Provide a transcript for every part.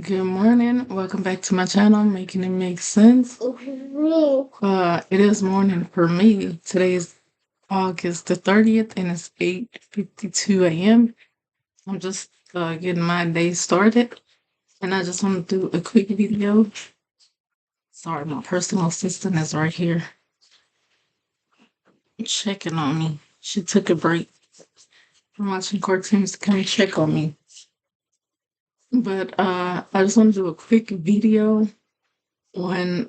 Good morning. Welcome back to my channel, Making It Make Sense. It is morning for me. Today is August the 30th and it's 8:52 a.m. I'm just getting my day started and I just want to do a quick video. Sorry, my personal assistant is right here checking on me. She took a break from watching cartoons to come check on me. But I just want to do a quick video on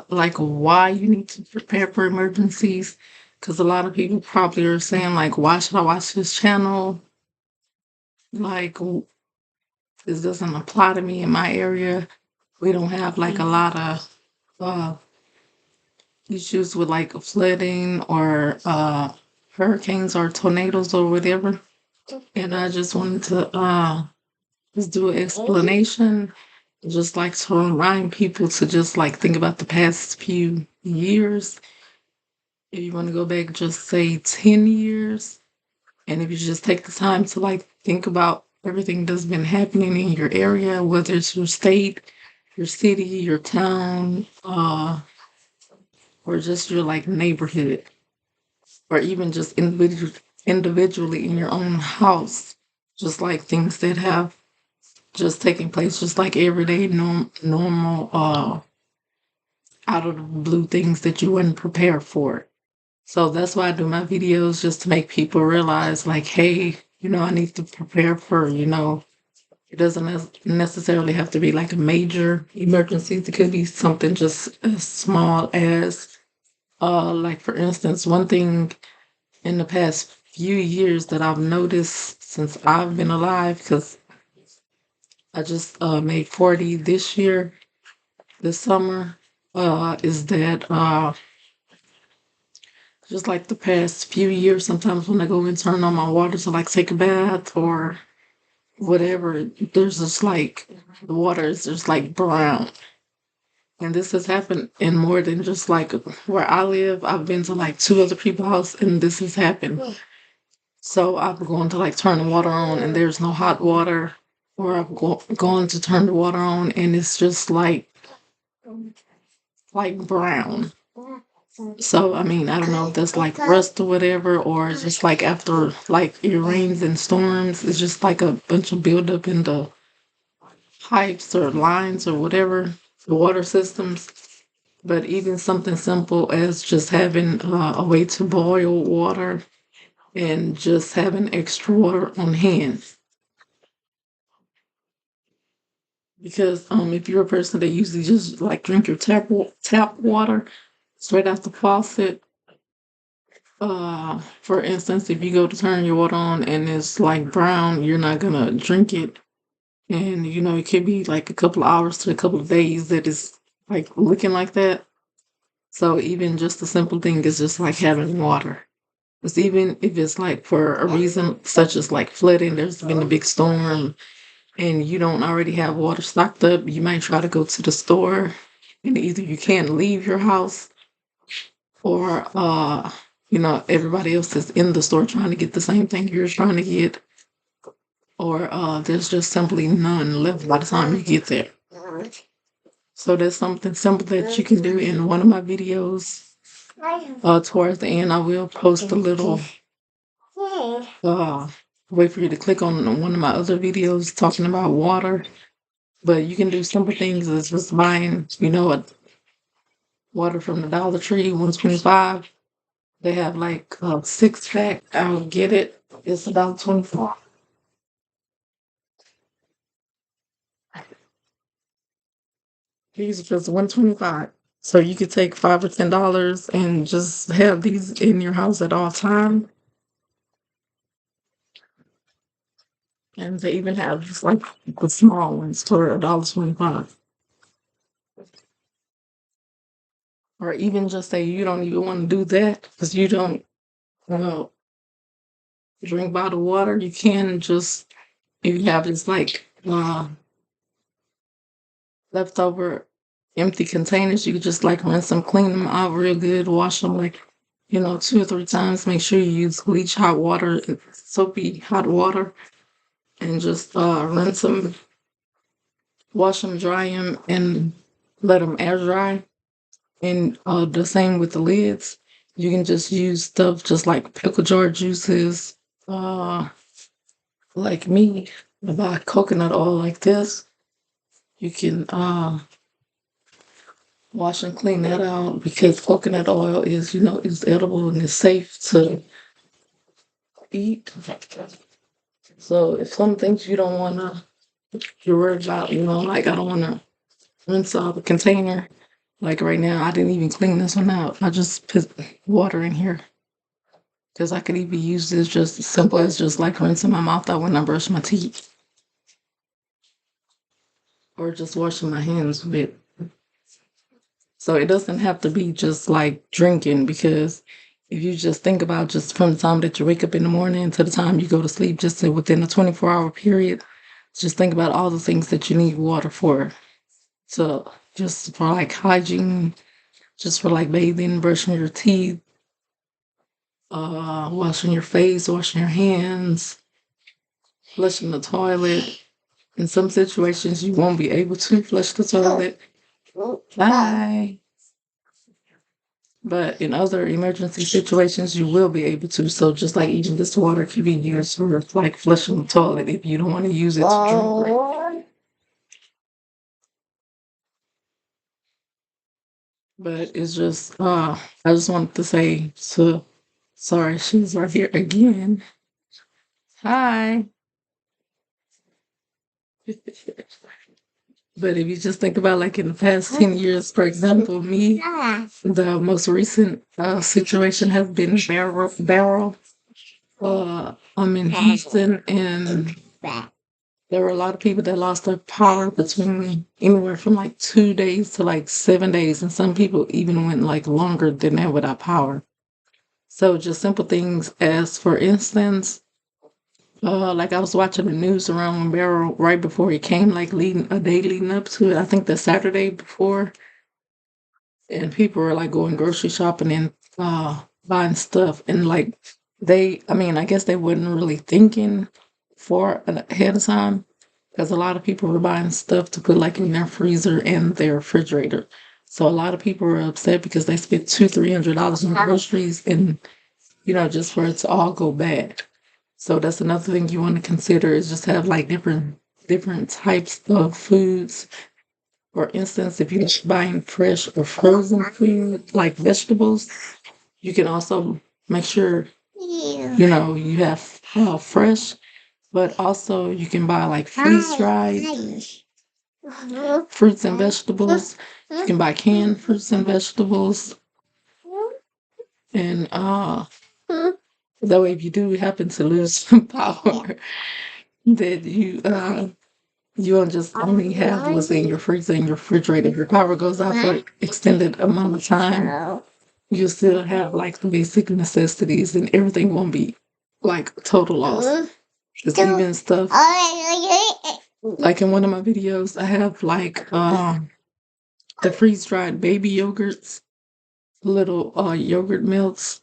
like why you need to prepare for emergencies, because a lot of people probably are saying like, why should I watch this channel, like this doesn't apply to me in my area. We don't have like a lot of issues with like flooding or hurricanes or tornadoes or whatever. And I just wanted to just do an explanation, just like to remind people to just like think about the past few years. If you want to go back, just say 10 years. And if you just take the time to like think about everything that's been happening in your area, whether it's your state, your city, your town, or just your like neighborhood, or even just individually in your own house, just like things that have just taken place, just like everyday normal, out of the blue things that you weren't prepared for. So that's why I do my videos, just to make people realize, like, hey, I need to prepare for, it doesn't necessarily have to be like a major emergency. It could be something just as small as, like, for instance, one thing in the past few years that I've noticed since I've been alive, because I just made 40 this year, this summer, is that just like the past few years, sometimes when I go and turn on my water to like take a bath or whatever, there's just like the water is just like brown. And this has happened in more than just like where I live. I've been to like two other people's house and this has happened. So I'm going to like turn the water on and there's no hot water, or I'm going to turn the water on and it's just like brown. So, I mean, I don't know if that's like rust or whatever, or it's just like after like it rains and storms, it's just like a bunch of buildup in the pipes or lines or whatever, the water systems. But even something simple as just having a way to boil water and just having extra water on hand. Because if you're a person that usually just like drink your tap water straight out the faucet, for instance, if you go to turn your water on and it's like brown, you're not gonna drink it. And it could be like a couple of hours to a couple of days that is like looking like that. So even just a simple thing is just like having water. Because even if it's like for a reason such as like flooding, there's been a big storm and you don't already have water stocked up, you might try to go to the store and either you can't leave your house, or everybody else is in the store trying to get the same thing you're trying to get, or there's just simply none left by the time you get there. So there's something simple that you can do in one of my videos. Towards the end, I will post a little uh way for you to click on one of my other videos talking about water. But you can do simple things as just buying, a water from the Dollar Tree, 125. They have like a 6 pack. I'll get it. It's about 24. These are just 125. So you could take $5 or $10 and just have these in your house at all time. And they even have just like the small ones for $1.25. Or even just say you don't even want to do that because you don't uh, drink bottled water. You can just, if you have this like leftover empty containers, you could just like rinse them, clean them out real good, wash them like, 2 or 3 times. Make sure you use bleach hot water, soapy hot water, and just rinse them wash them, dry them, and let them air dry. And the same with the lids. You can just use stuff just like pickle jar juices. Like me, buy coconut oil like this. You can wash and clean that out because coconut oil is, is edible and is safe to eat. So if some things you don't want to, you're worried about, like I don't want to rinse out the container. Like right now, I didn't even clean this one out. I just put water in here because I could even use this just as simple as just like rinsing my mouth out when I brush my teeth or just washing my hands with. So it doesn't have to be just like drinking because if you just think about just from the time that you wake up in the morning to the time you go to sleep, just within a 24-hour period, just think about all the things that you need water for. So just for like hygiene, just for like bathing, brushing your teeth, washing your face, washing your hands, flushing the toilet. In some situations, you won't be able to flush the toilet. Bye. But in other emergency situations, you will be able to. So just like even this water can be used for like flushing the toilet if you don't want to use it to drink. But it's just, I just wanted to say, so sorry, she's right here again. Hi. But if you just think about like in the past 10 years, for example, me, the most recent situation has been Barrel. I'm in Houston and there were a lot of people that lost their power between anywhere from like 2 days to like 7 days. And some people even went like longer than that without power. So just simple things as, for instance, like I was watching the news around when Barrow right before he came, like leading a day leading up to it. I think the Saturday before, and people were like going grocery shopping and buying stuff, and like I mean, I guess they wasn't really thinking for ahead of time because a lot of people were buying stuff to put like in their freezer and their refrigerator. So a lot of people were upset because they spent $200-300 on groceries, and just for it to all go bad. So that's another thing you want to consider is just have like different types of foods. For instance, if you're buying fresh or frozen food like vegetables, you can also make sure you have fresh, but also you can buy like freeze dried fruits and vegetables. You can buy canned fruits and vegetables, and that way if you do happen to lose some power, that you don't just only have what's in your freezer and your refrigerator. If your power goes out for extended amount of time, you still have like the basic necessities and everything won't be like total loss. Because even stuff like in one of my videos, I have like the freeze dried baby yogurts, little yogurt milks,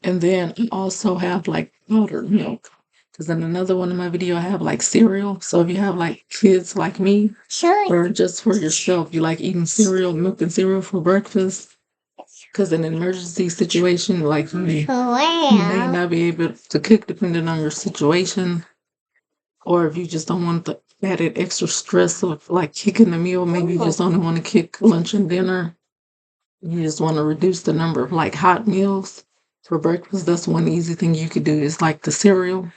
and then I also have like powdered milk. Because in another one of my video, I have like cereal. So if you have like kids like me, or just for yourself, you like eating cereal, milk and cereal for breakfast. Because in an emergency situation, like you may not be able to cook depending on your situation. Or if you just don't want the added extra stress of like cooking the meal, maybe you just only want to cook lunch and dinner. You just want to reduce the number of like hot meals for breakfast. That's one easy thing you could do is like the cereal.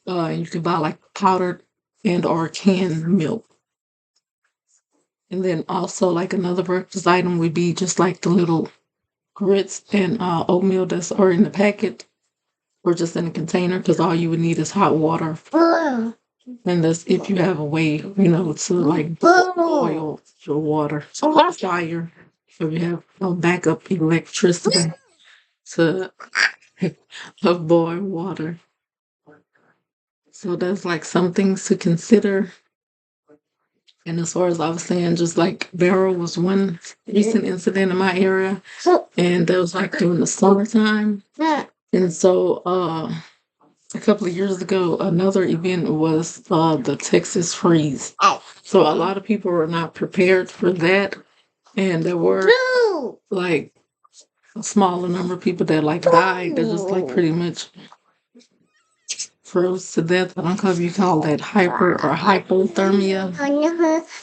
You can buy like powdered and or canned milk. And then also like another breakfast item would be just like the little grits and oatmeal that's or in the packet or just in a container because all you would need is hot water. And that's if you have a way, to like boil your water fire. If you have backup electricity to boil water. So that's like some things to consider. And as far as I was saying, just like Barrel was one recent incident in my area, and that was like during the summertime. And so a couple of years ago, another event was the Texas freeze. So a lot of people were not prepared for that, and there were like a smaller number of people that like died. That just like pretty much froze to death. I don't know if you call that hyper or hypothermia,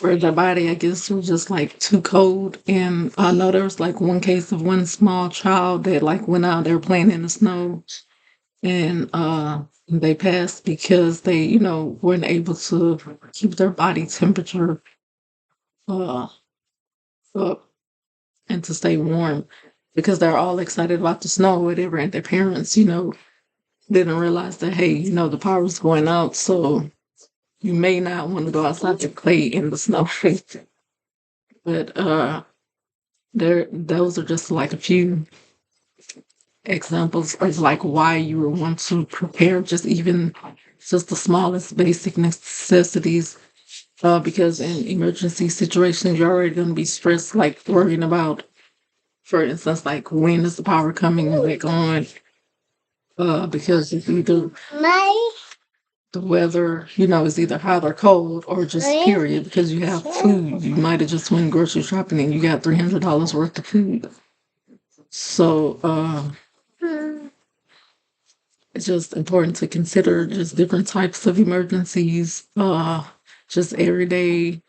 where their body, I guess, was just like too cold. And I know there was like one case of one small child that like went out there playing in the snow, and they passed because they, weren't able to keep their body temperature uh up and to stay warm because they're all excited about the snow or whatever, and their parents, didn't realize that, hey, the power's going out, so you may not want to go outside to play in the snow. But those are just like a few examples of like why you would want to prepare just the smallest basic necessities. Because in emergency situations, you're already going to be stressed, like worrying about, for instance, like when is the power coming back on? Because it's either the weather, is either hot or cold or just period because you have food. You might have just went grocery shopping and you got $300 worth of food. So it's just important to consider just different types of emergencies, just everyday,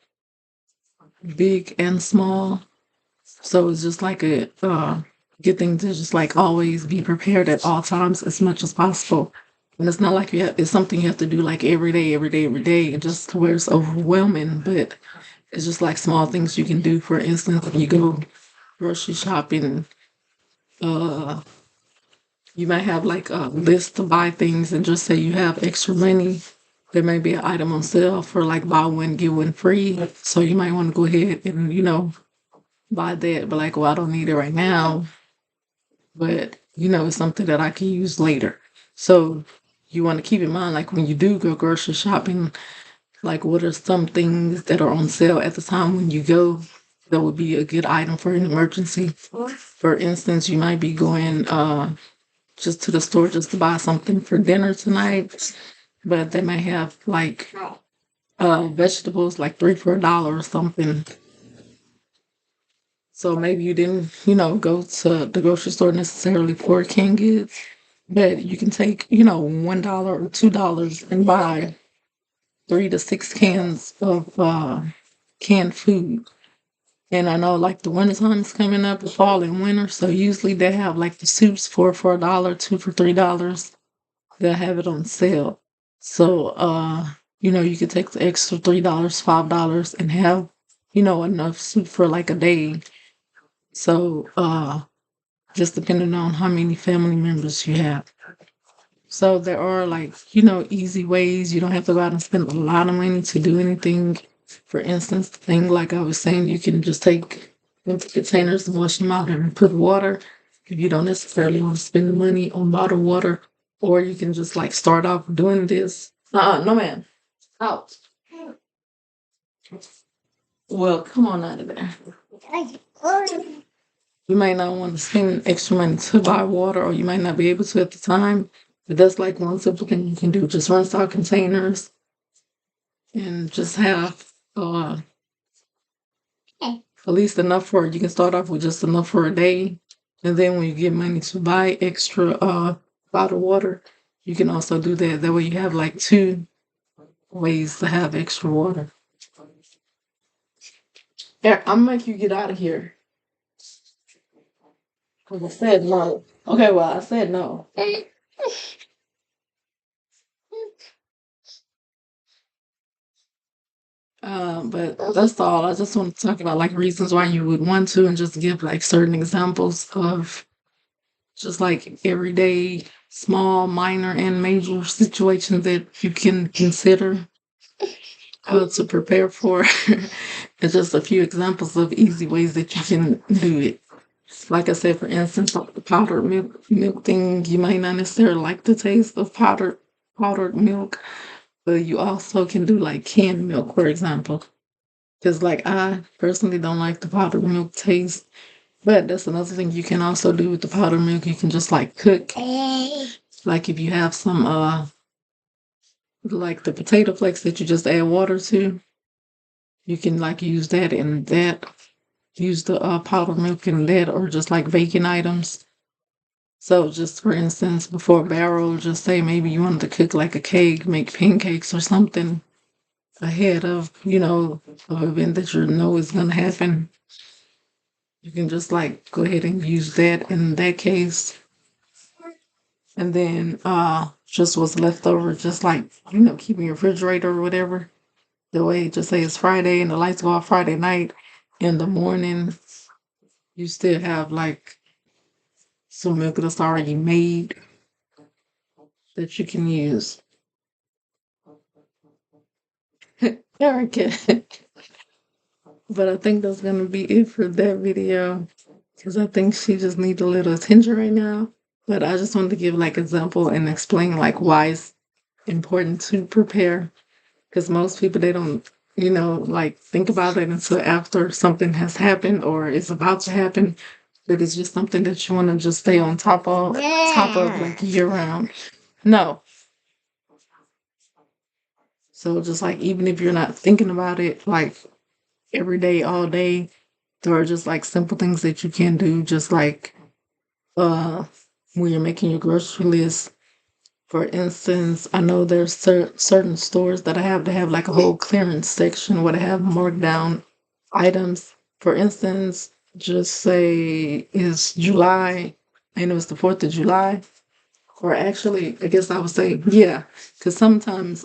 big and small. So it's just like a good thing to just like always be prepared at all times as much as possible. And it's not like it's something you have to do like every day, every day, every day, and just to where it's overwhelming. But it's just like small things you can do. For instance, when you go grocery shopping, uh, you might have like a list to buy things and just say you have extra money. There may be an item on sale for like buy one, get one free. So you might want to go ahead and, buy that. But like, well, I don't need it right now. But, it's something that I can use later. So you want to keep in mind, like when you do go grocery shopping, like what are some things that are on sale at the time when you go that would be a good item for an emergency? For instance, you might be going just to the store just to buy something for dinner tonight, but they may have like vegetables like $3 for $1 or something. So maybe you didn't, go to the grocery store necessarily for canned goods, but you can take, $1 or $2 and buy 3 to 6 cans of canned food. And I know like the winter time is coming up, the fall and winter. So usually they have like the soups for $1, two for $3. They'll have it on sale. So you could take the extra $3, $5 and have, enough soup for like a day. So just depending on how many family members you have. So there are like, easy ways. You don't have to go out and spend a lot of money to do anything. For instance, the thing like I was saying, you can just take empty containers and wash them out and put water if you don't necessarily want to spend the money on bottled water. Or you can just like start off doing this. No man. Out. Well, come on out of there. You might not want to spend extra money to buy water, or you might not be able to at the time. But that's like one simple thing you can do. Just rinse out containers and just have at least enough for it. You can start off with just enough for a day. And then when you get money to buy extra bottled water, you can also do that. That way you have like 2 ways to have extra water. Yeah, I'm gonna make you get out of here. Because I said no. Okay, well, I said no. But that's all. I just want to talk about like reasons why you would want to and just give like certain examples of just like everyday, small, minor, and major situations that you can consider to prepare for. And just a few examples of easy ways that you can do it. Like I said, for instance, like the powdered milk thing, you might not necessarily like the taste of powdered milk, but you also can do like canned milk, for example. Because like I personally don't like the powdered milk taste, but that's another thing you can also do with the powdered milk. You can just like cook Like if you have some like the potato flakes that you just add water to, you can like use that in that. Use the powdered milk in that, or just like baking items. So just for instance, before a barrel, just say maybe you wanted to cook like a cake, make pancakes or something ahead of, an event that you know is gonna happen. You can just like go ahead and use that in that case. And then just what's left over, just like, keep in your refrigerator or whatever. The way just say it's Friday and the lights go off Friday night. In the morning, you still have like some milk that's already made that you can use. Erica. But I think that's gonna be it for that video because I think she just needs a little attention right now. But I just wanted to give like example and explain like why it's important to prepare because most people they don't like think about it until after something has happened or is about to happen. But it's just something that you want to just stay on top of like year round. No. So just like even if you're not thinking about it like every day, all day, there are just like simple things that you can do, just like uh when you're making your grocery list. For instance, I know there's certain stores that I have to have like a whole clearance section where they have marked down items. For instance, just say it's July and it was the 4th of July. Or actually, I guess I would say, yeah, because sometimes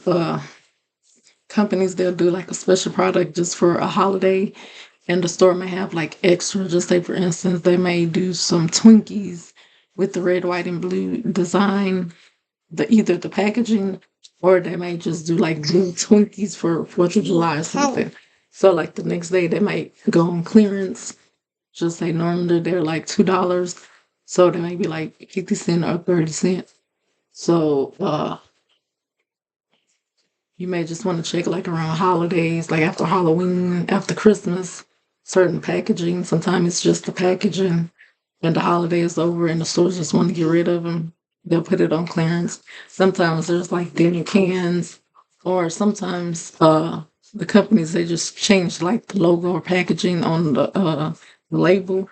companies they'll do like a special product just for a holiday and the store may have like extra, just say for instance they may do some Twinkies with the red, white, and blue design, the either the packaging, or they may just do like blue Twinkies for 4th of July or something. So like the next day they might go on clearance, just say normally they're like $2, so they may be like 50 cents or 30 cents. So you may just want to check like around holidays, like after Halloween, after Christmas, certain packaging. Sometimes it's just the packaging and the holiday is over and the stores just want to get rid of them. They'll put it on clearance. Sometimes there's like dinner cans, or sometimes the companies they just change like the logo or packaging on the label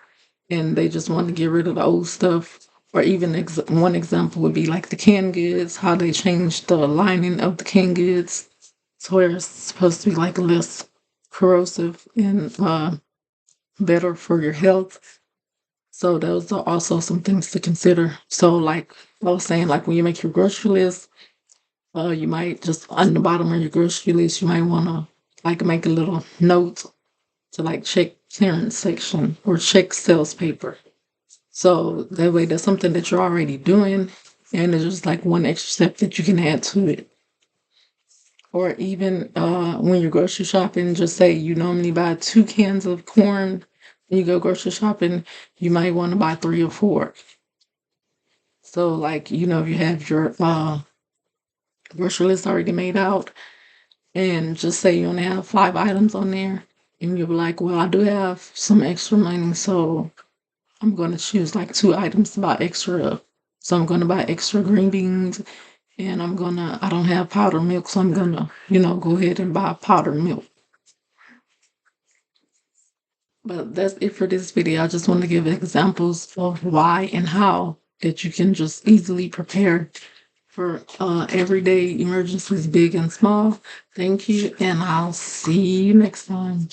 and they just want to get rid of the old stuff. Or even one example would be like the canned goods, how they changed the lining of the canned goods to where it's supposed to be like less corrosive and better for your health. So those are also some things to consider. So like I was saying, like when you make your grocery list, you might just on the bottom of your grocery list, you might want to like make a little note to like check clearance section or check sales paper. So that way, that's something that you're already doing, and it's just like one extra step that you can add to it. Or even when you're grocery shopping, just say you normally buy 2 cans of corn. When you go grocery shopping, you might want to buy 3 or 4. So, like, if you have your grocery list already made out, and just say you only have 5 items on there, and you're like, well, I do have some extra money, so I'm going to choose like 2 items to buy extra of. So I'm going to buy extra green beans and I don't have powdered milk. So I'm going to, go ahead and buy powdered milk. But that's it for this video. I just want to give examples of why and how that you can just easily prepare for everyday emergencies, big and small. Thank you. And I'll see you next time.